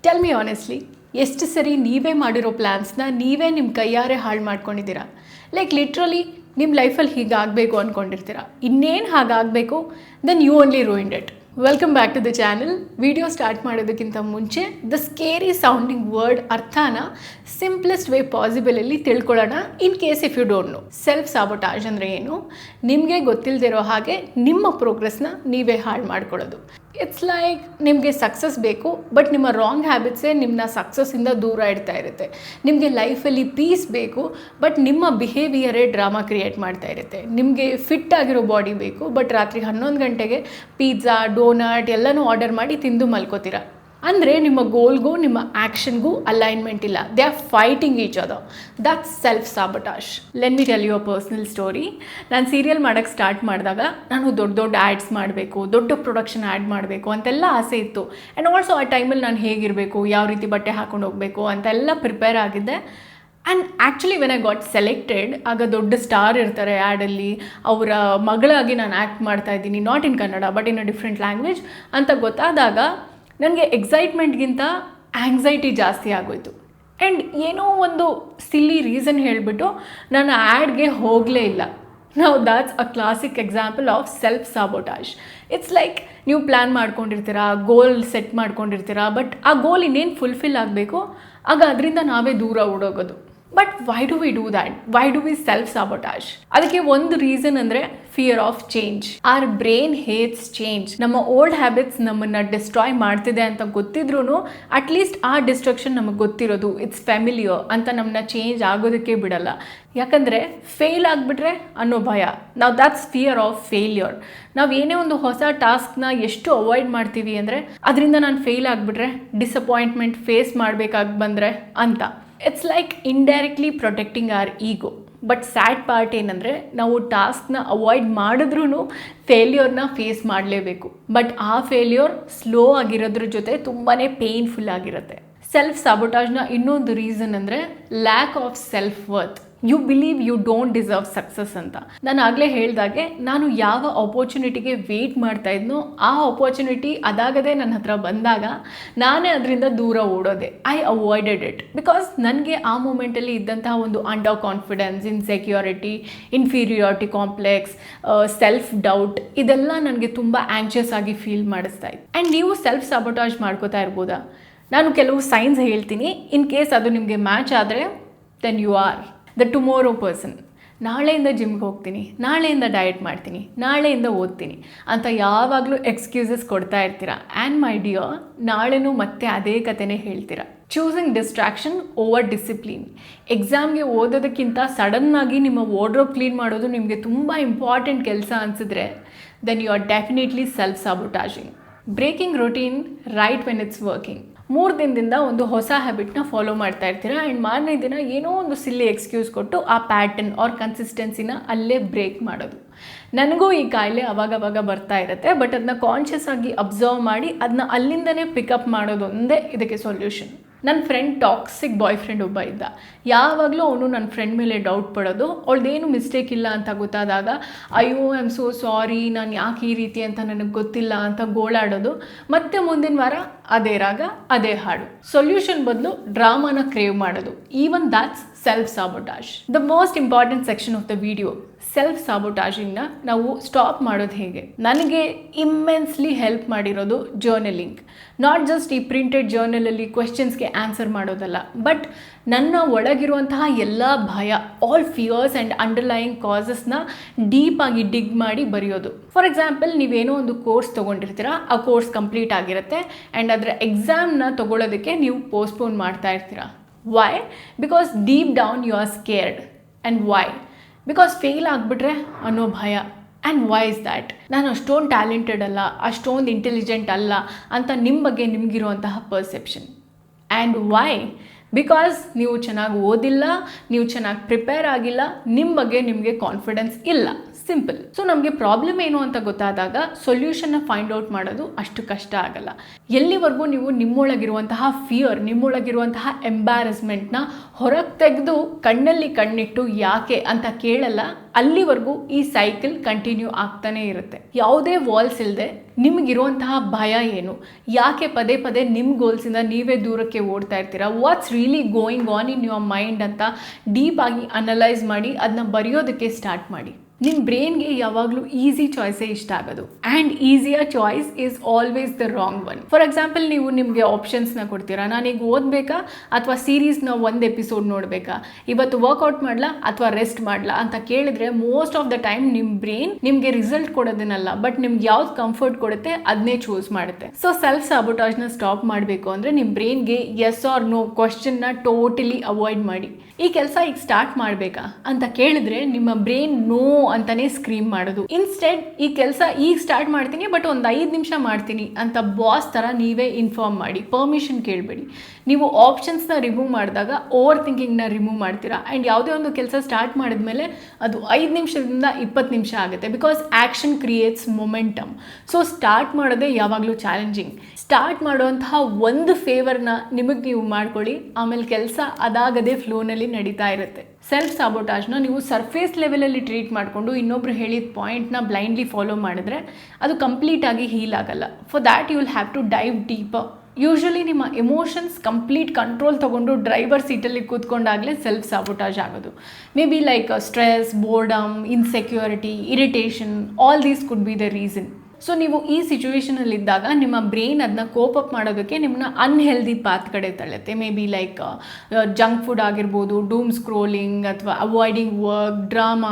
Tell me honestly, ಎಷ್ಟು ಸರಿ ನೀವೇ ಮಾಡಿರೋ ಪ್ಲ್ಯಾನ್ಸ್ನ ನೀವೇ ನಿಮ್ಮ ಕೈಯಾರೆ ಹಾಳು ಮಾಡ್ಕೊಂಡಿದ್ದೀರಾ? ಲೈಕ್ ಲಿಟ್ರಲಿ ನಿಮ್ಮ ಲೈಫಲ್ಲಿ ಹೀಗಾಗಬೇಕು ಅಂದ್ಕೊಂಡಿರ್ತೀರ, ಇನ್ನೇನು ಹಾಗಾಗಬೇಕು, then you only ruined it. Welcome back to the channel. Video start ಮಾಡೋದಕ್ಕಿಂತ ಮುಂಚೆ ದ ಸ್ಕೇರಿ ಸೌಂಡಿಂಗ್ ವರ್ಡ್ ಅರ್ಥನ ಸಿಂಪ್ಲೆಸ್ಟ್ ವೇ ಪಾಸಿಬಲಲ್ಲಿ ತಿಳ್ಕೊಳ್ಳೋಣ, in case if you don't know. Self sabotage ಅಂದರೆ ಏನು? ನಿಮಗೆ ಗೊತ್ತಿಲ್ಲದಿರೋ ಹಾಗೆ ನಿಮ್ಮ ಪ್ರೋಗ್ರೆಸ್ನ ನೀವೇ ಹಾಳು ಮಾಡ್ಕೊಳ್ಳೋದು. ಇಟ್ಸ್ ಲೈಕ್ ನಿಮಗೆ ಸಕ್ಸಸ್ ಬೇಕು, ಬಟ್ ನಿಮ್ಮ ರಾಂಗ್ ಹ್ಯಾಬಿಟ್ಸೇ ನಿಮ್ಮನ್ನ ಸಕ್ಸಸ್ಸಿಂದ ದೂರ ಇಡ್ತಾ ಇರುತ್ತೆ. ನಿಮಗೆ ಲೈಫಲ್ಲಿ ಪೀಸ್ ಬೇಕು, ಬಟ್ ನಿಮ್ಮ ಬಿಹೇವಿಯರೇ ಡ್ರಾಮಾ ಕ್ರಿಯೇಟ್ ಮಾಡ್ತಾ ಇರುತ್ತೆ. ನಿಮಗೆ ಫಿಟ್ ಆಗಿರೋ ಬಾಡಿ ಬೇಕು, ಬಟ್ ರಾತ್ರಿ 11 ಗಂಟೆಗೆ ಪಿಜ್ಜಾ, ಡೋನಟ್ ಎಲ್ಲನೂ ಆರ್ಡರ್ ಮಾಡಿ ತಿಂದು ಮಲ್ಕೋತೀರ. ಅಂದರೆ ನಿಮ್ಮ ಗೋಲ್ಗೂ ನಿಮ್ಮ ಆ್ಯಕ್ಷನ್ಗೂ ಅಲೈನ್ಮೆಂಟ್ ಇಲ್ಲ. They are fighting each other. That's self sabotage. Let me tell you a personal story. ನಾನು ಸೀರಿಯಲ್ ಮಾಡೋಕ್ಕೆ ಸ್ಟಾರ್ಟ್ ಮಾಡಿದಾಗ ನಾನು ದೊಡ್ಡ ಆ್ಯಡ್ಸ್ ಮಾಡಬೇಕು, ದೊಡ್ಡ ಪ್ರೊಡಕ್ಷನ್ ಆ್ಯಡ್ ಮಾಡಬೇಕು ಅಂತೆಲ್ಲ ಆಸೆ ಇತ್ತು. ಆ್ಯಂಡ್ ಆಲ್ಸೋ ಆ ಟೈಮಲ್ಲಿ ನಾನು ಹೇಗಿರಬೇಕು, ಯಾವ ರೀತಿ ಬಟ್ಟೆ ಹಾಕೊಂಡು ಹೋಗಬೇಕು ಅಂತೆಲ್ಲ ಪ್ರಿಪೇರ್ ಆಗಿದ್ದೆ. And actually when I got selected, ಆಗ ದೊಡ್ಡ ಸ್ಟಾರ್ ಇರ್ತಾರೆ ಆ್ಯಡಲ್ಲಿ, ಅವರ ಮಗಳಾಗಿ ನಾನು ಆ್ಯಕ್ಟ್ ಮಾಡ್ತಾ ಇದ್ದೀನಿ, not in Kannada but in a different language ಅಂತ ಗೊತ್ತಾದಾಗ ನನಗೆ ಎಕ್ಸೈಟ್ಮೆಂಟ್ಗಿಂತ ಆ್ಯಂಗ್ಸೈಟಿ ಜಾಸ್ತಿ ಆಗೋಯಿತು. ಆ್ಯಂಡ್ ಏನೋ ಒಂದು ಸಿಲ್ಲಿ ರೀಸನ್ ಹೇಳಿಬಿಟ್ಟು ನಾನು ಆ್ಯಡ್ಗೆ ಹೋಗಲೇ ಇಲ್ಲ. ನಾವು that's a classic example of self sabotage. It's like ನೀವು ಪ್ಲ್ಯಾನ್ ಮಾಡ್ಕೊಂಡಿರ್ತೀರಾ, ಗೋಲ್ ಸೆಟ್ ಮಾಡ್ಕೊಂಡಿರ್ತೀರಾ, ಬಟ್ ಆ ಗೋಲ್ ಇನ್ನೇನು ಫುಲ್ಫಿಲ್ ಆಗಬೇಕು, ಆಗ ಅದರಿಂದ ನಾವೇ ದೂರ ಓಡೋಗೋದು. But why do we do that? Why do we self sabotage? ಅದಕ್ಕೆ ಒಂದು ರೀಸನ್ ಅಂದರೆ fear of change. Our brain hates change. ನಮ್ಮ ಓಲ್ಡ್ ಹ್ಯಾಬಿಟ್ಸ್ ನಮ್ಮನ್ನು ಡಿಸ್ಟ್ರಾಯ್ ಮಾಡ್ತಿದೆ ಅಂತ ಗೊತ್ತಿದ್ರೂ ಅಟ್ಲೀಸ್ಟ್ ಆ ಡಿಸ್ಟ್ರಕ್ಷನ್ ನಮಗೆ ಗೊತ್ತಿರೋದು, ಇಟ್ಸ್ ಫ್ಯಾಮಿಲಿಯರ್ ಅಂತ ನಮ್ಮನ್ನ ಚೇಂಜ್ ಆಗೋದಕ್ಕೆ ಬಿಡಲ್ಲ. ಯಾಕಂದರೆ ಫೇಲ್ ಆಗಿಬಿಟ್ರೆ ಅನ್ನೋ ಭಯ. ನಾವು ದ್ಯಾಟ್ಸ್ ಫಿಯರ್ ಆಫ್ ಫೇಲ್ಯೂರ್. ನಾವು ಏನೇ ಒಂದು ಹೊಸ ಟಾಸ್ಕ್ನ ಎಷ್ಟು ಅವಾಯ್ಡ್ ಮಾಡ್ತೀವಿ ಅಂದರೆ ಅದರಿಂದ ನಾನು ಫೇಲ್ ಆಗಿಬಿಟ್ರೆ, ಡಿಸಪಾಯಿಂಟ್ಮೆಂಟ್ ಫೇಸ್ ಮಾಡಬೇಕಾಗಿ ಬಂದರೆ ಅಂತ. It's like indirectly protecting our ego. But sad part ಏನಂದರೆ ನಾವು ಟಾಸ್ಕ್ನ ಅವಾಯ್ಡ್ ಮಾಡಿದ್ರೂ ಫೇಲ್ಯೂರ್ನ ಫೇಸ್ ಮಾಡಲೇಬೇಕು. ಬಟ್ ಆ ಫೇಲ್ಯೂರ್ ಸ್ಲೋ ಆಗಿರೋದ್ರ ಜೊತೆ ತುಂಬಾ ಪೇನ್ಫುಲ್ ಆಗಿರುತ್ತೆ. ಸೆಲ್ಫ್ ಸಾಬೋಟಾಜ್ನ ಇನ್ನೊಂದು ರೀಸನ್ ಅಂದರೆ lack of self worth. You believe you don't deserve success ಅಂತ. ನಾನು ಆಗಲೇ ಹೇಳಿದಾಗೆ ನಾನು ಯಾವ ಆಪರ್ಚುನಿಟಿಗೆ ವೆಯ್ಟ್ ಮಾಡ್ತಾ ಇದ್ನೋ ಆ ಆಪರ್ಚುನಿಟಿ ಅದಾಗದೆ ನನ್ನ ಹತ್ರ ಬಂದಾಗ ನಾನೇ ಅದರಿಂದ ದೂರ ಓಡೋದೆ. ಐ ಅವಾಯ್ಡೆಡ್ ಇಟ್ ಬಿಕಾಸ್ ನನಗೆ ಆ ಮೂಮೆಂಟಲ್ಲಿ ಇದ್ದಂತಹ ಒಂದು under confidence, insecurity, inferiority complex, self doubt, ಇದೆಲ್ಲ ನನಗೆ ತುಂಬ ಆ್ಯಂಕ್ಷಿಯಸ್ ಆಗಿ ಫೀಲ್ ಮಾಡಿಸ್ತಾ ಇತ್ತು. ಆ್ಯಂಡ್ ನೀವು ಸೆಲ್ಫ್ ಸಾಬೋಟಾಜ್ ಮಾಡ್ಕೋತಾ ಇರ್ಬೋದಾ? ನಾನು ಕೆಲವು ಸೈನ್ಸ್ ಹೇಳ್ತೀನಿ, ಇನ್ ಕೇಸ್ ಅದು ನಿಮಗೆ ಮ್ಯಾಚ್ ಆದರೆ then you are the tomorrow person. ನಾಳೆಯಿಂದ ಜಿಮ್ಗೆ ಹೋಗ್ತೀನಿ, ನಾಳೆಯಿಂದ ಡಯಟ್ ಮಾಡ್ತೀನಿ, ನಾಳೆಯಿಂದ ಓದ್ತೀನಿ ಅಂತ ಯಾವಾಗಲೂ ಎಕ್ಸ್ಕ್ಯೂಸಸ್ ಕೊಡ್ತಾ ಇರ್ತೀರಾ. ಆ್ಯಂಡ್ ಮೈ ಡಿಯರ್, ನಾಳೆನೂ ಮತ್ತೆ ಅದೇ ಕಥೆನೇ ಹೇಳ್ತೀರಾ. Choosing distraction over discipline. ಎಕ್ಸಾಮ್ಗೆ ಓದೋದಕ್ಕಿಂತ ಸಡನ್ನಾಗಿ ನಿಮ್ಮ ವಾರ್ಡ್ರೋಬ್ ಕ್ಲೀನ್ ಮಾಡೋದು ನಿಮಗೆ ತುಂಬ ಇಂಪಾರ್ಟೆಂಟ್ ಕೆಲಸ ಅನಿಸಿದ್ರೆ then you are definitely self sabotaging. Breaking routine right when it's working. 3 ದಿನದಿಂದ ಒಂದು ಹೊಸ ಹ್ಯಾಬಿಟ್ನ ಫಾಲೋ ಮಾಡ್ತಾ ಇರ್ತೀರಾ ಆ್ಯಂಡ್ ಮಾರನೇ ದಿನ ಏನೋ ಒಂದು ಸಿಲ್ಲಿ ಎಕ್ಸ್ಕ್ಯೂಸ್ ಕೊಟ್ಟು ಆ ಪ್ಯಾಟರ್ನ್ ಆರ್ ಕನ್ಸಿಸ್ಟೆನ್ಸಿನ ಅಲ್ಲೇ ಬ್ರೇಕ್ ಮಾಡೋದು. ನನಗೂ ಈ ಕಾಯಿಲೆ ಅವಾಗವಾಗ ಬರ್ತಾ ಇರುತ್ತೆ, ಬಟ್ ಅದನ್ನ ಕಾನ್ಷಿಯಸ್ ಆಗಿ ಅಬ್ಸರ್ವ್ ಮಾಡಿ ಅದನ್ನ ಅಲ್ಲಿಂದನೇ ಪಿಕಪ್ ಮಾಡೋದೊಂದೇ ಇದಕ್ಕೆ ಸೊಲ್ಯೂಷನ್. ನನ್ನ ಫ್ರೆಂಡ್ ಟಾಕ್ಸಿಕ್ ಬಾಯ್ ಫ್ರೆಂಡ್ ಒಬ್ಬ ಇದ್ದ. ಯಾವಾಗಲೂ ಅವನು ನನ್ನ ಫ್ರೆಂಡ್ ಮೇಲೆ ಡೌಟ್ ಪಡೋದು. ಅವಳದೇನು ಮಿಸ್ಟೇಕ್ ಇಲ್ಲ ಅಂತ ಗೊತ್ತಾದಾಗ ಅಯ್ಯೋ ಐ ಆಮ್ ಸೋ ಸಾರಿ, ನಾನು ಯಾಕೆ ಈ ರೀತಿ ಅಂತ ನನಗೆ ಗೊತ್ತಿಲ್ಲ ಅಂತ ಗೋಳಾಡೋದು. ಮತ್ತೆ ಮುಂದಿನ ವಾರ ಅದೇ ರಾಗ, ಅದೇ ಹಾಡು. ಸೊಲ್ಯೂಷನ್ ಬದಲು ಡ್ರಾಮಾನ ಕ್ರೇವ್ ಮಾಡೋದು. Even that's self sabotage. The most important section of the video, self ಸಾಬೋಟಾಜಿಂಗ್ನ ನಾವು ಸ್ಟಾಪ್ ಮಾಡೋದು ಹೇಗೆ. ನನಗೆ ಇಮ್ಮೆನ್ಸ್ಲಿ ಹೆಲ್ಪ್ ಮಾಡಿರೋದು ಜರ್ನಲಿಂಗ್. ನಾಟ್ ಜಸ್ಟ್ ಈ ಪ್ರಿಂಟೆಡ್ ಜರ್ನಲಲ್ಲಿ ಕ್ವೆಶ್ಚನ್ಸ್ಗೆ ಆನ್ಸರ್ ಮಾಡೋದಲ್ಲ, ಬಟ್ ನನ್ನ ಒಳಗಿರುವಂತಹ ಎಲ್ಲ ಭಯ, ಆಲ್ ಫಿಯರ್ಸ್ ಆ್ಯಂಡ್ ಅಂಡರ್ಲೈಯಿಂಗ್ ಕಾಸಸ್ನ ಡೀಪಾಗಿ ಡಿಗ್ ಮಾಡಿ ಬರೆಯೋದು. ಫಾರ್ ಎಕ್ಸಾಂಪಲ್, ನೀವೇನೋ ಒಂದು ಕೋರ್ಸ್ ತೊಗೊಂಡಿರ್ತೀರ, ಆ ಕೋರ್ಸ್ ಕಂಪ್ಲೀಟ್ ಆಗಿರುತ್ತೆ ಆ್ಯಂಡ್ ಅದರ ಎಕ್ಸಾಮ್ನ ತೊಗೊಳೋದಕ್ಕೆ ನೀವು ಪೋಸ್ಟ್ಪೋನ್ ಮಾಡ್ತಾ ಇರ್ತೀರ. Why? Because deep down you are scared. And why? Because fail ಆಗಿಬಿಟ್ರೆ ಅನ್ನೋ ಭಯ. And why is that? ನಾನು ಅಷ್ಟೊಂದು ಟ್ಯಾಲೆಂಟೆಡ್ ಅಲ್ಲ, ಅಷ್ಟೊಂದು ಇಂಟೆಲಿಜೆಂಟ್ ಅಲ್ಲ ಅಂತ ನಿಮ್ಮ ಬಗ್ಗೆ ನಿಮಗಿರುವಂತಹ ಪರ್ಸೆಪ್ಷನ್. And why? ಬಿಕಾಸ್ ನೀವು ಚೆನ್ನಾಗಿ ಓದಿಲ್ಲ, ನೀವು ಚೆನ್ನಾಗಿ ಪ್ರಿಪೇರ್ ಆಗಿಲ್ಲ, ನಿಮ್ಮ ಬಗ್ಗೆ ನಿಮಗೆ ಕಾನ್ಫಿಡೆನ್ಸ್ ಇಲ್ಲ. ಸಿಂಪಲ್. ಸೊ ನಮಗೆ ಪ್ರಾಬ್ಲಮ್ ಏನು ಅಂತ ಗೊತ್ತಾದಾಗ ಸೊಲ್ಯೂಷನ್ನ ಫೈಂಡ್ ಔಟ್ ಮಾಡೋದು ಅಷ್ಟು ಕಷ್ಟ ಆಗಲ್ಲ. ಎಲ್ಲಿವರೆಗೂ ನೀವು ನಿಮ್ಮೊಳಗಿರುವಂತಹ ಫಿಯರ್, ನಿಮ್ಮೊಳಗಿರುವಂತಹ ಎಂಬ್ಯಾರಸ್ಮೆಂಟ್ನ ಹೊರಗೆ ತೆಗೆದು ಕಣ್ಣಲ್ಲಿ ಕಣ್ಣಿಟ್ಟು ಯಾಕೆ ಅಂತ ಕೇಳಲ್ಲ, ಅಲ್ಲಿವರೆಗೂ ಈ ಸೈಕಲ್ ಕಂಟಿನ್ಯೂ ಆಗ್ತಾನೆ ಇರುತ್ತೆ. ಯಾವುದೇ ವಾಲ್ಸ್ ಇಲ್ಲದೆ ನಿಮಗಿರುವಂತಹ ಭಯ ಏನು, ಯಾಕೆ ಪದೇ ಪದೇ ನಿಮ್ಮ ಗೋಲ್ಸಿಂದ ನೀವೇ ದೂರಕ್ಕೆ ಓಡ್ತಾ ಇರ್ತೀರಾ, what's really going on in your mind ಅಂತ ಡೀಪ್ ಆಗಿ ಅನಲೈಸ್ ಮಾಡಿ ಅದನ್ನ ಬರೆಯೋದಕ್ಕೆ ಸ್ಟಾರ್ಟ್ ಮಾಡಿ. ನಿಮ್ಮ ಬ್ರೈನ್ಗೆ ಯಾವಾಗಲೂ ಈಸಿ ಚಾಯ್ಸೇ ಇಷ್ಟ ಆಗೋದು, and easier choice is always the wrong one. For example, ನೀವು ನಿಮಗೆ ಆಪ್ಷನ್ಸ್ನ ಕೊಡ್ತೀರಾ, ನಾನೀಗ ಓದಬೇಕಾ ಅಥವಾ ಸೀರೀಸ್ನ ಒಂದು ಎಪಿಸೋಡ್ ನೋಡಬೇಕಾ, ಇವತ್ತು ವರ್ಕೌಟ್ ಮಾಡಲಾ ಅಥವಾ ರೆಸ್ಟ್ ಮಾಡಲಾ ಅಂತ ಕೇಳಿದ್ರೆ ಮೋಸ್ಟ್ ಆಫ್ ದ ಟೈಮ್ ನಿಮ್ಮ ಬ್ರೈನ್ ನಿಮಗೆ ರಿಸಲ್ಟ್ ಕೊಡೋದನ್ನಲ್ಲ, ಬಟ್ ನಿಮ್ಗೆ ಯಾವ್ದು ಕಂಫರ್ಟ್ ಕೊಡುತ್ತೆ ಅದನ್ನೇ ಚೂಸ್ ಮಾಡುತ್ತೆ. ಸೊ ಸೆಲ್ಫ್ ಸಾಬೋಟಾಜ್ನ ಸ್ಟಾಪ್ ಮಾಡಬೇಕು ಅಂದರೆ ನಿಮ್ಮ ಬ್ರೈನ್ಗೆ ಎಸ್ ಆರ್ ನೋ ಕ್ವಶನ್ನ ಟೋಟಲಿ ಅವಾಯ್ಡ್ ಮಾಡಿ. ಈ ಕೆಲಸ ಈಗ ಸ್ಟಾರ್ಟ್ ಮಾಡಬೇಕಾ ಅಂತ ಕೇಳಿದ್ರೆ ನಿಮ್ಮ ಬ್ರೈನ್ ನೋ ಅಂತಾನೆ ಸ್ಕ್ರೀಮ್ ಮಾಡೋದು. ಇನ್ಸ್ಟೆಡ್ ಈ ಕೆಲಸ ಈಗ ಸ್ಟಾರ್ಟ್ ಮಾಡ್ತೀನಿ ಬಟ್ ಒಂದು 5 ನಿಮಿಷ ಮಾಡ್ತೀನಿ ಅಂತ ಬಾಸ್ ಥರ ನೀವೇ ಇನ್ಫಾರ್ಮ್ ಮಾಡಿ, ಪರ್ಮಿಷನ್ ಕೇಳಬೇಡಿ. ನೀವು ಆಪ್ಷನ್ಸ್ನ ರಿಮೂವ್ ಮಾಡಿದಾಗ ಓವರ್ ಥಿಂಕಿಂಗ್ನ ರಿಮೂವ್ ಮಾಡ್ತೀರಾ, ಆ್ಯಂಡ್ ಯಾವುದೇ ಒಂದು ಕೆಲಸ ಸ್ಟಾರ್ಟ್ ಮಾಡಿದ್ಮೇಲೆ ಅದು 5 ನಿಮಿಷದಿಂದ 20 ನಿಮಿಷ ಆಗುತ್ತೆ. Because action creates momentum. So start ಮಾಡೋದೇ ಯಾವಾಗಲೂ ಚಾಲೆಂಜಿಂಗ್. ಸ್ಟಾರ್ಟ್ ಮಾಡುವಂತಹ ಒಂದು ಫೇವರ್ನ ನಿಮಗೆ ನೀವು ಮಾಡ್ಕೊಳ್ಳಿ, ಆಮೇಲೆ ಕೆಲಸ ಅದಾಗದೇ ಫ್ಲೋನಲ್ಲಿ ನಡೀತಾ ಇರುತ್ತೆ. ಸೆಲ್ಫ್ ಸಾಬೋಟಾಜ್ನ ನೀವು ಸರ್ಫೇಸ್ ಲೆವೆಲಲ್ಲಿ ಟ್ರೀಟ್ ಮಾಡಿಕೊಂಡು ಇನ್ನೊಬ್ರು ಹೇಳಿದ ಪಾಯಿಂಟ್ನ ಬ್ಲೈಂಡ್ಲಿ ಫಾಲೋ ಮಾಡಿದ್ರೆ ಅದು ಕಂಪ್ಲೀಟಾಗಿ ಹೀಲ್ ಆಗಲ್ಲ. For that you will have to dive deeper. Usually ನಿಮ್ಮ ಎಮೋಷನ್ಸ್ ಕಂಪ್ಲೀಟ್ ಕಂಟ್ರೋಲ್ ತೊಗೊಂಡು ಡ್ರೈವರ್ ಸೀಟಲ್ಲಿ ಕೂತ್ಕೊಂಡಾಗಲೇ ಸೆಲ್ಫ್ ಸಾಬೋಟಾಜ್ ಆಗೋದು. Maybe like stress, boredom, insecurity, irritation, all these could be the reason. So ನೀವು ಈ ಸಿಚುವೇಷನಲ್ಲಿದ್ದಾಗ ನಿಮ್ಮ ಬ್ರೈನ್ ಅದನ್ನ ಕೋಪ್ ಅಪ್ ಮಾಡೋದಕ್ಕೆ ನಿಮ್ಮನ್ನ ಅನ್ಹೆಲ್ದಿ ಪಾತ್ ಕಡೆ ತಳ್ಳುತ್ತೆ. Maybe like junk food ಆಗಿರ್ಬೋದು, ಡೂಮ್ ಸ್ಕ್ರೋಲಿಂಗ್ ಅಥವಾ ಅವಾಯ್ಡಿಂಗ್ ವರ್ಕ್, ಡ್ರಾಮಾ.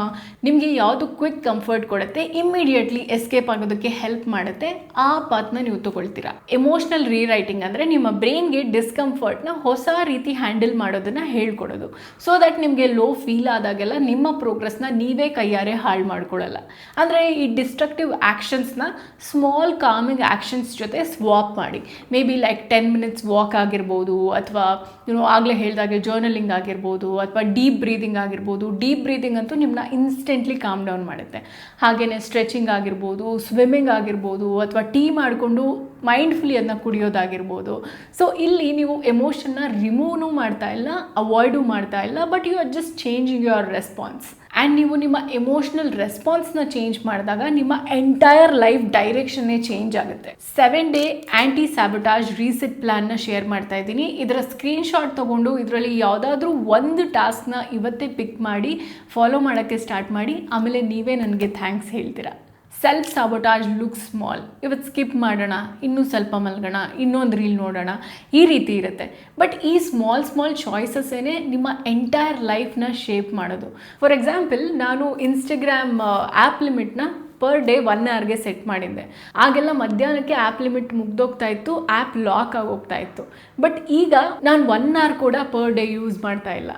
ನಿಮಗೆ ಯಾವುದು ಕ್ವಿಕ್ ಕಂಫರ್ಟ್ ಕೊಡುತ್ತೆ, ಇಮ್ಮಿಡಿಯೇಟ್ಲಿ ಎಸ್ಕೇಪ್ ಆಗೋದಕ್ಕೆ ಹೆಲ್ಪ್ ಮಾಡುತ್ತೆ, ಆ ಪಾತ್ನ ನೀವು ತಗೊಳ್ತೀರಾ. ಎಮೋಷ್ನಲ್ ರೀರೈಟಿಂಗ್ ಅಂದರೆ ನಿಮ್ಮ ಬ್ರೈನ್ಗೆ ಡಿಸ್ಕಂಫರ್ಟ್ನ ಹೊಸ ರೀತಿ ಹ್ಯಾಂಡಲ್ ಮಾಡೋದನ್ನು ಹೇಳ್ಕೊಡೋದು. ಸೊ ದಟ್ ನಿಮಗೆ ಲೋ ಫೀಲ್ ಆದಾಗೆಲ್ಲ ನಿಮ್ಮ ಪ್ರೋಗ್ರೆಸ್ನ ನೀವೇ ಕೈಯಾರೆ ಹಾಳು ಮಾಡ್ಕೊಳ್ಳಲ್ಲ. ಅಂದರೆ ಈ ಡಿಸ್ಟ್ರಕ್ಟಿವ್ ಆ್ಯಕ್ಷನ್ಸ್ನ ಸ್ಮಾಲ್ ಕಾಮಿಂಗ್ ಆ್ಯಕ್ಷನ್ಸ್ ಜೊತೆ ಸ್ವಾಪ್ ಮಾಡಿ. May be like 10 minutes walk ಆಗಿರ್ಬೋದು, ಅಥವಾ ಆಗಲೇ ಹೇಳಿದಾಗೆ ಜರ್ನಲಿಂಗ್ ಆಗಿರ್ಬೋದು, ಅಥವಾ ಡೀಪ್ ಬ್ರೀದಿಂಗ್ ಆಗಿರ್ಬೋದು. ಡೀಪ್ ಬ್ರೀದಿಂಗ್ ಅಂತೂ ನಿಮ್ಮನ್ನ ಇನ್ಸ್ಟೆಂಟ್ಲಿ ಕಾಮ್ ಡೌನ್ ಮಾಡುತ್ತೆ. ಹಾಗೆಯೇ ಸ್ಟ್ರೆಚಿಂಗ್ ಆಗಿರ್ಬೋದು, ಸ್ವಿಮ್ಮಿಂಗ್ ಆಗಿರ್ಬೋದು, ಅಥವಾ ಟೀ ಮಾಡಿಕೊಂಡು ಮೈಂಡ್ಫುಲಿ ಅದನ್ನ ಕುಡಿಯೋದಾಗಿರ್ಬೋದು. ಸೊ ಇಲ್ಲಿ ನೀವು ಎಮೋಷನ್ನ ರಿಮೂವ್ನೂ ಮಾಡ್ತಾ ಇಲ್ಲ, ಅವಾಯ್ಡು ಮಾಡ್ತಾ ಇಲ್ಲ, but you are just changing your response. And ನೀವು ನಿಮ್ಮ ಎಮೋಷ್ನಲ್ ರೆಸ್ಪಾನ್ಸ್ನ ಚೇಂಜ್ ಮಾಡಿದಾಗ ನಿಮ್ಮ ಎಂಟೈರ್ ಲೈಫ್ ಡೈರೆಕ್ಷನ್ನೇ ಚೇಂಜ್ ಆಗುತ್ತೆ. 7 ಡೇ ಆ್ಯಂಟಿ ಸ್ಯಾಬೋಟಾಜ್ ರೀಸೆಟ್ ಪ್ಲ್ಯಾನ್ನ ಶೇರ್ ಮಾಡ್ತಾ ಇದ್ದೀನಿ. ಇದರ ಸ್ಕ್ರೀನ್ಶಾಟ್ ತೊಗೊಂಡು ಇದರಲ್ಲಿ ಯಾವುದಾದ್ರೂ ಒಂದು ಟಾಸ್ಕ್ನ ಇವತ್ತೇ ಪಿಕ್ ಮಾಡಿ ಫಾಲೋ ಮಾಡೋಕ್ಕೆ ಸ್ಟಾರ್ಟ್ ಮಾಡಿ, ಆಮೇಲೆ ನೀವೇ ನನಗೆ ಥ್ಯಾಂಕ್ಸ್ ಹೇಳ್ತೀರಾ. ಸೆಲ್ಫ್ ಸಾಬೋಟಾಜ್ ಲುಕ್ ಸ್ಮಾಲ್, ಇವತ್ತು ಸ್ಕಿಪ್ ಮಾಡೋಣ, ಇನ್ನೂ ಸ್ವಲ್ಪ ಮಲ್ಗೋಣ, ಇನ್ನೊಂದು ರೀಲ್ ನೋಡೋಣ, ಈ ರೀತಿ ಇರುತ್ತೆ. ಬಟ್ ಈ ಸ್ಮಾಲ್ ಚಾಯ್ಸಸ್ಸೇ ನಿಮ್ಮ ಎಂಟೈರ್ ಲೈಫ್ನ ಶೇಪ್ ಮಾಡೋದು. ಫಾರ್ ಎಕ್ಸಾಂಪಲ್, ನಾನು ಇನ್ಸ್ಟಾಗ್ರಾಮ್ ಆ್ಯಪ್ ಲಿಮಿಟ್ನ ಪರ್ ಡೇ 1 ಅವರ್ಗೆ ಸೆಟ್ ಮಾಡಿದ್ದೆ. ಆಗೆಲ್ಲ ಮಧ್ಯಾಹ್ನಕ್ಕೆ ಆ್ಯಪ್ ಲಿಮಿಟ್ ಮುಗ್ದೋಗ್ತಾ ಇತ್ತು, ಆ್ಯಪ್ ಲಾಕ್ ಆಗೋಗ್ತಾ ಇತ್ತು. ಬಟ್ ಈಗ ನಾನು 1 ಅವರ್ ಕೂಡ ಪರ್ ಡೇ ಯೂಸ್ ಮಾಡ್ತಾ ಇಲ್ಲ.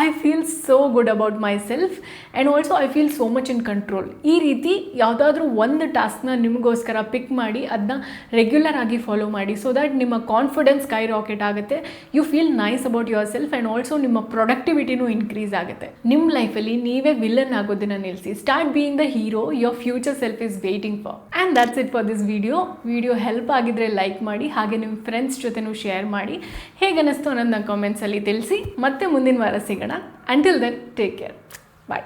I feel so good about my self and also I feel so much in control. ಈ ರೀತಿ ಯಾವುದಾದ್ರೂ ಒಂದು ಟಾಸ್ಕ್ನ ನಿಮಗೋಸ್ಕರ ಪಿಕ್ ಮಾಡಿ ಅದನ್ನ ರೆಗ್ಯುಲರ್ ಆಗಿ ಫಾಲೋ ಮಾಡಿ. ಸೊ ದ್ಯಾಟ್ ನಿಮ್ಮ ಕಾನ್ಫಿಡೆನ್ಸ್ ಸ್ಕೈ ರಾಕೆಟ್ ಆಗುತ್ತೆ, you feel nice about yourself and also ನಿಮ್ಮ ಪ್ರೊಡಕ್ಟಿವಿಟಿನೂ ಇನ್ಕ್ರೀಸ್ ಆಗುತ್ತೆ. ನಿಮ್ಮ ಲೈಫಲ್ಲಿ ನೀವೇ ವಿಲನ್ ಆಗೋದನ್ನು ನಿಲ್ಲಿಸಿ. Start being the hero your future self is waiting for. And that's it for this video help ಆಗಿದ್ರೆ ಲೈಕ್ ಮಾಡಿ, ಹಾಗೆ ನಿಮ್ಮ ಫ್ರೆಂಡ್ಸ್ ಜೊತೆನೂ ಶೇರ್ ಮಾಡಿ. ಹೇಗೆ ಅನ್ನಿಸ್ತು ಅನ್ನೋದನ್ನ ಕಾಮೆಂಟ್ಸಲ್ಲಿ ತಿಳಿಸಿ. ಮತ್ತೆ ಮುಂದಿನ ವಾರ ಸಿಗೋಣ. Until then, take care. Bye.